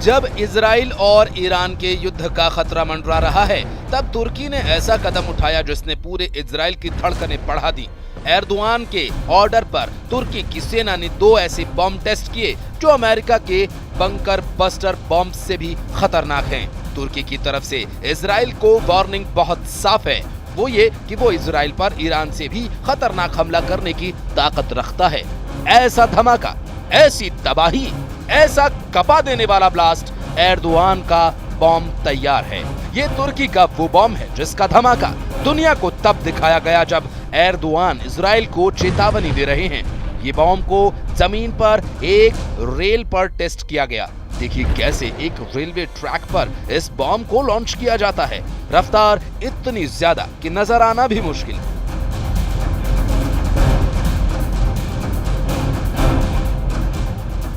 जब इजराइल और ईरान के युद्ध का खतरा मंडरा रहा है, तब तुर्की ने ऐसा कदम उठाया जिसने पूरे इजराइल की धड़कनें बढ़ा दी। एर्दोआन के ऑर्डर पर तुर्की की सेना ने 2 ऐसे बम टेस्ट किए जो अमेरिका के बंकर बस्टर बम से भी खतरनाक हैं। तुर्की की तरफ से इजराइल को वार्निंग बहुत साफ है, वो ये कि वो इजराइल पर ईरान से भी खतरनाक हमला करने की ताकत रखता है। ऐसा धमाका, ऐसी तबाही, ऐसा कपा देने वाला ब्लास्ट, एर्दोआन का बम तैयार है। ये तुर्की का वो बम है जिसका धमाका दुनिया को तब दिखाया गया जब एर्दोआन इजराइल को चेतावनी दे रहे हैं। ये बम को जमीन पर एक रेल पर टेस्ट किया गया। देखिए कैसे एक रेलवे ट्रैक पर इस बम को लॉन्च किया जाता है। रफ्तार इतनी ज्यादा कि नजर आना भी मुश्किल।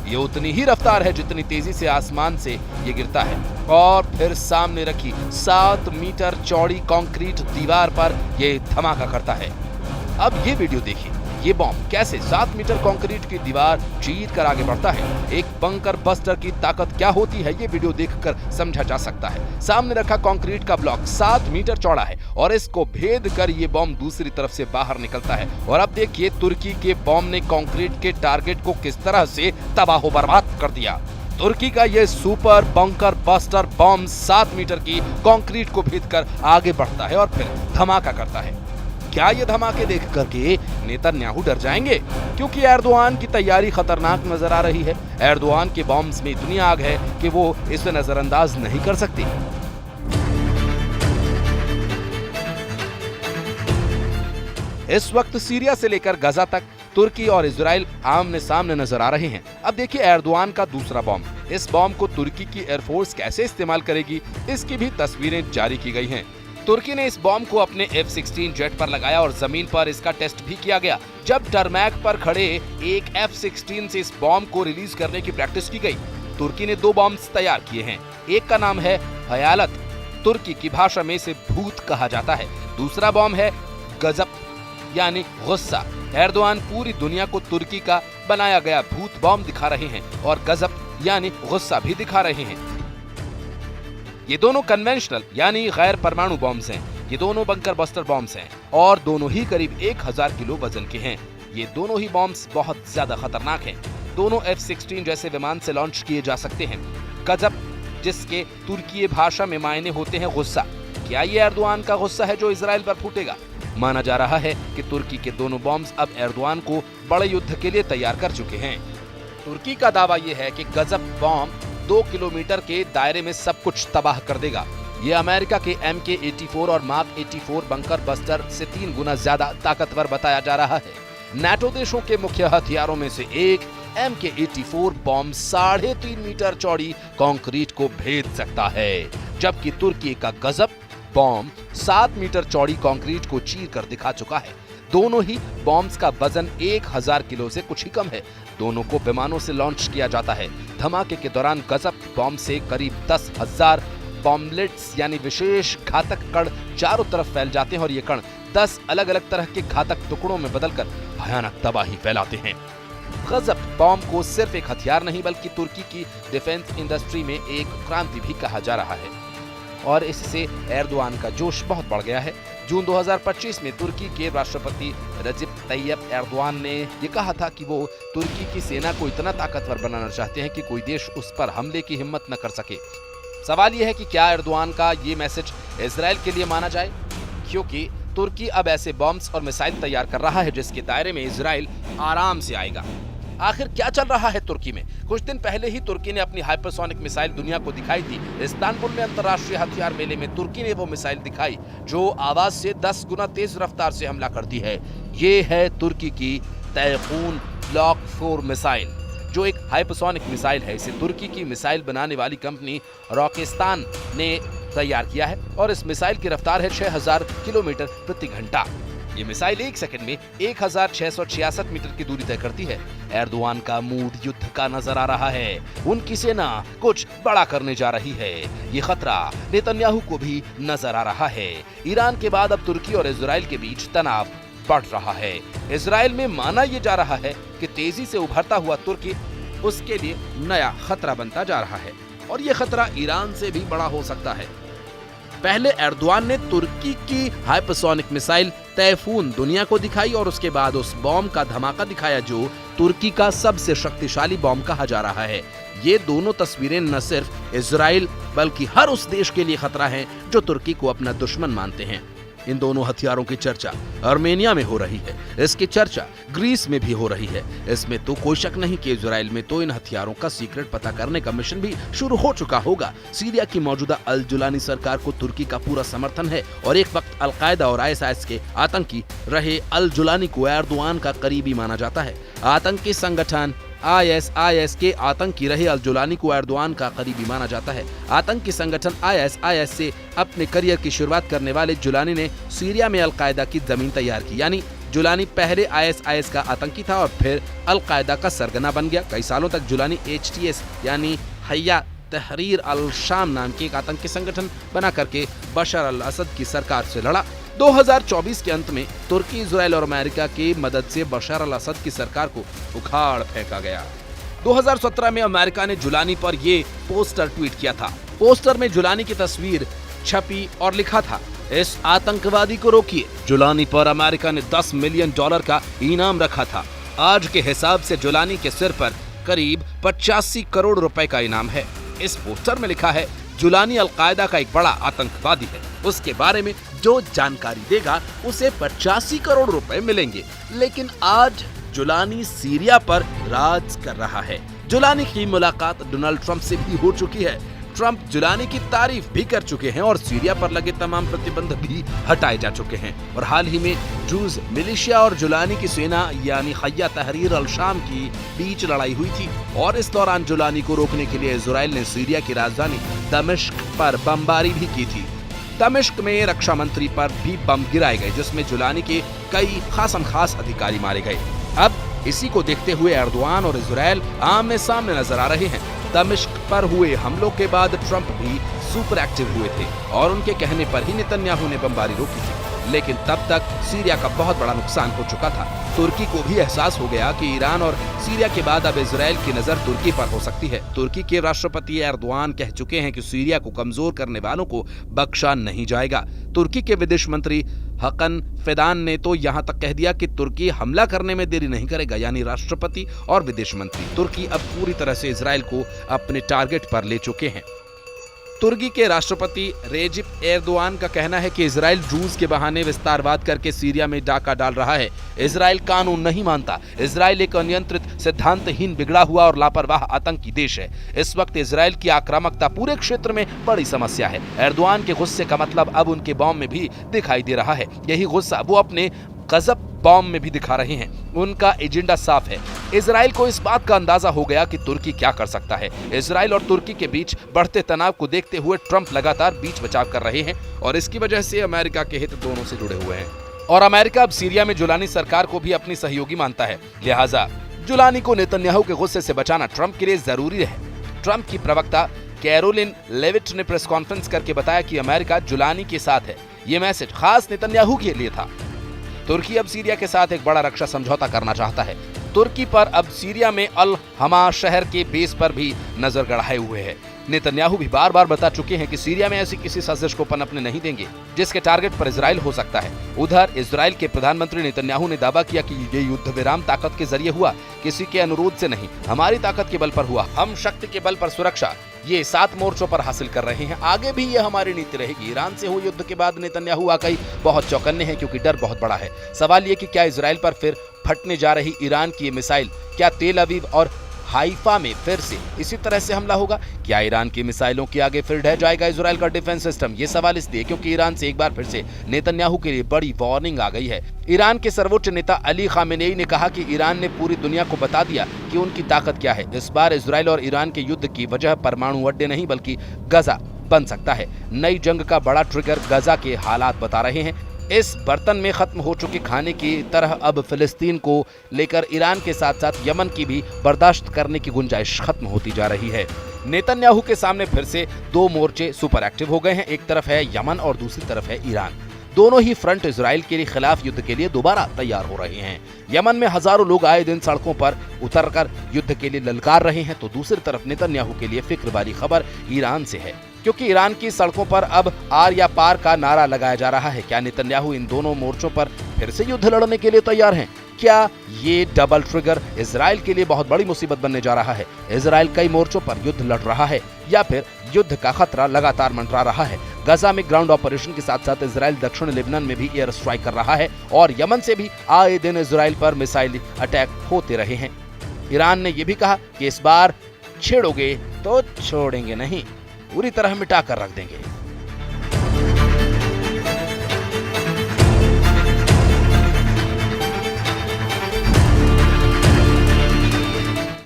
ये उतनी ही रफ्तार है जितनी तेजी से आसमान से ये गिरता है और फिर सामने रखी 7 मीटर चौड़ी कंक्रीट दीवार पर ये धमाका करता है। अब ये वीडियो देखिए, ये बम कैसे 7 मीटर कंक्रीट की दीवार चीर कर आगे बढ़ता है। एक बंकर बस्टर की ताकत क्या होती है ये वीडियो देखकर समझा जा सकता है। सामने रखा कंक्रीट का ब्लॉक 7 मीटर चौड़ा है और इसको भेद कर ये बम दूसरी तरफ से बाहर निकलता है। और अब देखिए तुर्की के बम ने कंक्रीट के टारगेट को किस तरह से तबाह बर्बाद कर दिया। तुर्की का ये super bunker buster bomb 7 metre की कंक्रीट को भेद कर आगे बढ़ता है और फिर धमाका करता है। क्या ये धमाके देख करके नेतन्याहू डर जाएंगे? क्योंकि एर्दोआन की तैयारी खतरनाक नजर आ रही है। एर्दोआन के बॉम्ब्स में इतनी आग है कि वो इसे नजरअंदाज नहीं कर सकते। इस वक्त सीरिया से लेकर गजा तक तुर्की और इजराइल आमने सामने नजर आ रहे हैं। अब देखिए एर्दोआन का दूसरा बॉम्ब। इस बॉम्ब को तुर्की की एयरफोर्स कैसे इस्तेमाल करेगी, इसकी भी तस्वीरें जारी की गई हैं। तुर्की ने इस बॉम्ब को अपने F-16 जेट पर लगाया और जमीन पर इसका टेस्ट भी किया गया। जब टरमैक पर खड़े एक F-16 से इस बॉम्ब को रिलीज करने की प्रैक्टिस की गई। तुर्की ने 2 बॉम्ब्स तैयार किए हैं। एक का नाम है हयालत, तुर्की की भाषा में इसे भूत कहा जाता है। दूसरा बॉम्ब है गजब यानी गुस्सा। एर्दोआन पूरी दुनिया को तुर्की का बनाया गया भूत बॉम्ब दिखा रहे हैं और गजब यानी गुस्सा भी दिखा रहे हैं। ये दोनों कन्वेंशनल यानी गैर परमाणु बॉम्ब्स हैं। ये दोनों बंकर बस्टर बॉम्ब्स हैं और दोनों ही करीब 1000 किलो वजन के हैं। ये दोनों ही बॉम्ब्स बहुत ज्यादा खतरनाक हैं। दोनों F-16 जैसे विमान से लॉन्च किए जा सकते हैं। गजब, जिसके तुर्की भाषा में मायने होते हैं गुस्सा। क्या ये एर्दोआन का गुस्सा है जो इजराइल पर फूटेगा? माना जा रहा है कि तुर्की के दोनों बॉम्ब्स अब एर्दोआन को बड़े युद्ध के लिए तैयार कर चुके हैं। तुर्की का दावा यह है कि गजब बॉम्ब 2 किलोमीटर के दायरे में सब कुछ तबाह कर देगा। ये अमेरिका के MK-84 और Mark 84 बंकर बस्टर से 3 गुना ज्यादा ताकतवर बताया जा रहा है। नाटो देशों के मुख्य हथियारों में से एक MK-84 बॉम्ब 3.5 मीटर चौड़ी कंक्रीट को भेद सकता है, जबकि तुर्की का गजब बॉम्ब 7 मीटर चौड़ी कंक्रीट को चीर कर दिखा चुका है। दोनों ही बॉम्ब्स का वजन 1000 किलो से कुछ ही कम है। दोनों को विमानों से लॉन्च किया जाता है। धमाके के दौरान गजब बॉम्ब से करीब 10,000 बॉम्बलेट्स यानी विशेष घातक कण चारों तरफ फैल जाते हैं और ये कण 10 अलग अलग तरह के घातक टुकड़ों में बदलकर भयानक तबाही फैलाते हैं। गजब बॉम्ब को सिर्फ एक हथियार नहीं बल्कि तुर्की की डिफेंस इंडस्ट्री में एक क्रांति भी कहा जा रहा है और इससे एर्दोआन का जोश बहुत बढ़ गया है। जून 2025 में तुर्की के राष्ट्रपति रजिब तैयब एर्दोआन ने ये कहा था कि वो तुर्की की सेना को इतना ताकतवर बनाना चाहते हैं कि कोई देश उस पर हमले की हिम्मत न कर सके। सवाल ये है कि क्या एर्दोआन का ये मैसेज इजराइल के लिए माना जाए, क्योंकि तुर्की अब ऐसे बॉम्ब्स और मिसाइल तैयार कर रहा है जिसके दायरे में इजराइल आराम से आएगा। आखिर क्या चल रहा है तुर्की में? कुछ दिन पहले ही तुर्की ने अपनी हाइपरसोनिक मिसाइल दुनिया को दिखाई थी। इस्तांबुल में अंतर्राष्ट्रीय हथियार मेले में तुर्की ने वो मिसाइल दिखाई जो आवाज से 10 गुना तेज रफ्तार से हमला करती है। ये है तुर्की की तैकून ब्लॉक 4 मिसाइल, जो एक हाइपरसोनिक मिसाइल है। इसे तुर्की की मिसाइल बनाने वाली कंपनी रॉकेस्तान ने तैयार किया है और इस मिसाइल की रफ्तार है 6000 किलोमीटर प्रति घंटा। ये मिसाइल 1 सेकंड में 1666 मीटर की दूरी तय करती है। एर्दोआन का मूड युद्ध का नजर आ रहा है। उनकी सेना कुछ बड़ा करने जा रही है। ये खतरा नेतन्याहू को भी नजर आ रहा है। ईरान के बाद अब तुर्की और इजराइल के बीच तनाव बढ़ रहा है। इजराइल में माना यह जा रहा है कि तेजी से उभरता हुआ तुर्की उसके लिए नया खतरा बनता जा रहा है। और ये खतरा ईरान से भी बड़ा हो सकता है। पहले एर्दोआन ने तुर्की की हाइपरसोनिक मिसाइल तैफून दुनिया को दिखाई और उसके बाद उस बॉम्ब का धमाका दिखाया जो तुर्की का सबसे शक्तिशाली बॉम्ब कहा जा रहा है। ये दोनों तस्वीरें न सिर्फ इजराइल बल्कि हर उस देश के लिए खतरा है जो तुर्की को अपना दुश्मन मानते हैं। इन दोनों हथियारों की चर्चा आर्मेनिया में हो रही है, इसकी चर्चा ग्रीस में भी हो रही है। इसमें तो कोई शक नहीं कि इजराइल में तो इन हथियारों का सीक्रेट पता करने का मिशन भी शुरू हो चुका होगा। सीरिया की मौजूदा अल जुलानी सरकार को तुर्की का पूरा समर्थन है और एक वक्त अल-कायदा और ISIS के आतंकी रहे अल जुलानी को एर्दोआन का करीबी माना जाता है। आतंकी संगठन ISIS के आतंकी रहे अल जुलानी को एर्दोआन का करीबी माना जाता है। आतंकी संगठन ISIS से अपने करियर की शुरुआत करने वाले जुलानी ने सीरिया में अल-कायदा की जमीन तैयार की। यानी जुलानी पहले ISIS का आतंकी था और फिर अल-कायदा का सरगना बन गया। कई सालों तक जुलानी HTS यानी हया तहरीर अल शाम नाम के एक आतंकी संगठन बना करके बशर अल असद की सरकार से लड़ा। 2024 के अंत में तुर्की, इजराइल और अमेरिका की मदद से बशर अल असद की सरकार को उखाड़ फेंका गया। 2017 में अमेरिका ने जुलानी पर ये पोस्टर ट्वीट किया था। पोस्टर में जुलानी की तस्वीर छपी और लिखा था, इस आतंकवादी को रोकिए। जुलानी पर अमेरिका ने $10 मिलियन का इनाम रखा था। आज के हिसाब से जुलानी के सिर पर करीब 85 करोड़ रुपए का इनाम है। इस पोस्टर में लिखा है, जुलानी अल-कायदा का एक बड़ा आतंकवादी है, उसके बारे में जो जानकारी देगा उसे 85 करोड़ रुपए मिलेंगे। लेकिन आज जुलानी सीरिया पर राज कर रहा है। जुलानी की मुलाकात डोनाल्ड ट्रंप से भी हो चुकी है। ट्रंप जुलानी की तारीफ भी कर चुके हैं और सीरिया पर लगे तमाम प्रतिबंध भी हटाए जा चुके हैं। और हाल ही में ड्रूज मिलिशिया और जुलानी की सेना यानी हया तहरीर अल शाम की बीच लड़ाई हुई थी और इस दौरान जुलानी को रोकने के लिए इजराइल ने सीरिया की राजधानी दमिश्क पर बमबारी भी की थी। दमिश्क में रक्षा मंत्री पर भी बम गिराए गए जिसमें जुलानी के कई खास अधिकारी मारे गए। अब इसी को देखते हुए एर्दोआन और इजराइल आमने सामने नजर आ रहे हैं। दमिश्क पर हुए हमलों के बाद ट्रंप भी सुपर एक्टिव हुए थे और उनके कहने पर ही नेतन्याहू ने बमबारी रोकी थी। लेकिन तब तक सीरिया का बहुत बड़ा नुकसान हो चुका था। तुर्की को भी एहसास हो गया कि ईरान और सीरिया के बाद अब इजराइल की नजर तुर्की पर हो सकती है। तुर्की के राष्ट्रपति एर्दोआन कह चुके हैं कि सीरिया को कमजोर करने वालों को बख्शा नहीं जाएगा। तुर्की के विदेश मंत्री हकन फिदान ने तो यहाँ तक कह दिया कि तुर्की हमला करने में देरी नहीं करेगा। यानी राष्ट्रपति और विदेश मंत्री तुर्की अब पूरी तरह से इजराइल को अपने टारगेट पर ले चुके हैं। तुर्की के राष्ट्रपति रेजिप एर्दोआन का कहना है कि इजराइल ड्रूज के बहाने विस्तारवाद करके सीरिया में डाका डाल रहा है। इजराइल कानून नहीं मानता। इजराइल एक अनियंत्रित, सिद्धांतहीन, बिगड़ा हुआ और लापरवाह आतंकी देश है। इस वक्त इजराइल की आक्रामकता पूरे क्षेत्र में बड़ी समस्या है। एर्दोआन के गुस्से का मतलब अब उनके बॉम्ब में भी दिखाई दे रहा है। यही गुस्सा वो अपने गजब बॉम्ब में भी दिखा रहे हैं। उनका एजेंडा साफ है। इजराइल को इस बात का अंदाजा हो गया कि तुर्की क्या कर सकता है। इजराइल और तुर्की के बीच बढ़ते तनाव को देखते हुए ट्रंप लगातार बीच बचाव कर रहे हैं और इसकी वजह से अमेरिका के हित दोनों से जुड़े हुए हैं। और अमेरिका अब सीरिया में जुलानी सरकार को भी अपनी सहयोगी मानता है। लिहाजा जुलानी को नेतन्याहू के गुस्से से बचाना ट्रंप के लिए जरूरी है। ट्रंप की प्रवक्ता कैरोलिन लेविट ने प्रेस कॉन्फ्रेंस करके बताया कि अमेरिका जुलानी के साथ है। ये मैसेज खास नेतन्याहू के लिए था। तुर्की अब सीरिया के साथ एक बड़ा रक्षा समझौता करना चाहता है। तुर्की पर अब सीरिया में अल हमा शहर के बेस पर भी नजर गड़ाए हुए है। नेतन्याहू भी बार बार बता चुके हैं कि सीरिया में ऐसी किसी साजिश को पनपने नहीं देंगे जिसके टारगेट पर इजराइल हो सकता है। उधर इजराइल के प्रधानमंत्री नेतन्याहू ने दावा किया कि ये युद्ध विराम ताकत के जरिए हुआ, किसी के अनुरोध से नहीं, हमारी ताकत के बल पर हुआ। हम शक्ति के बल पर सुरक्षा ये 7 मोर्चों पर हासिल कर रहे हैं। आगे भी ये हमारी नीति रहेगी। ईरान से हुए युद्ध के बाद नेतन्याहू वाकई बहुत चौकन्ने हैं क्योंकि डर बहुत बड़ा है। सवाल ये कि क्या इजराइल पर फिर फटने जा रही ईरान की ये मिसाइल, क्या तेल अवीव और हाइफा में फिर से इसी तरह से हमला होगा? क्या ईरान की मिसाइलों के आगे फिर ढह जाएगा इजराइल का डिफेंस सिस्टम? ये सवाल इसलिए क्योंकि ईरान से एक बार फिर से नेतन्याहू के लिए बड़ी वार्निंग आ गई है। ईरान के सर्वोच्च नेता अली खामेनेई ने कहा कि ईरान ने पूरी दुनिया को बता दिया कि उनकी ताकत क्या है। इस बार इजराइल और ईरान के युद्ध की वजह परमाणु अड्डे नहीं बल्कि गजा बन सकता है। नई जंग का बड़ा ट्रिगर गजा के हालात बता रहे हैं। इस बर्तन में खत्म हो चुके खाने की तरह अब फिलिस्तीन को लेकर ईरान के साथ साथ यमन की भी बर्दाश्त करने की गुंजाइश खत्म होती जा रही है। नेतन्याहू के सामने फिर से 2 मोर्चे सुपर एक्टिव हो गए हैं। एक तरफ है यमन और दूसरी तरफ है ईरान। दोनों ही फ्रंट इजराइल के खिलाफ युद्ध के लिए दोबारा तैयार हो रहे हैं। यमन में हजारों लोग आए दिन सड़कों पर उतरकर युद्ध के लिए ललकार रहे हैं, तो दूसरी तरफ नेतन्याहू के लिए फिक्र वाली खबर ईरान से है, क्योंकि ईरान की सड़कों पर अब आर या पार का नारा लगाया जा रहा है। क्या नेतन्याहू इन दोनों मोर्चों पर फिर से युद्ध लड़ने के लिए तैयार हैं? क्या ये डबल ट्रिगर इजराइल के लिए बहुत बड़ी मुसीबत बनने जा रहा है? इजराइल कई मोर्चों पर युद्ध लड़ रहा है या फिर युद्ध का खतरा लगातार मंडरा रहा है? गजा में ग्राउंड ऑपरेशन के साथ साथ इजराइल दक्षिण लेबनान में भी एयर स्ट्राइक कर रहा है और यमन से भी आए दिन इजराइल पर मिसाइल अटैक होते रहे हैं। ईरान ने यह भी कहा कि इस बार छेड़ोगे तो छोड़ेंगे नहीं, पूरी तरह मिटा कर रख देंगे।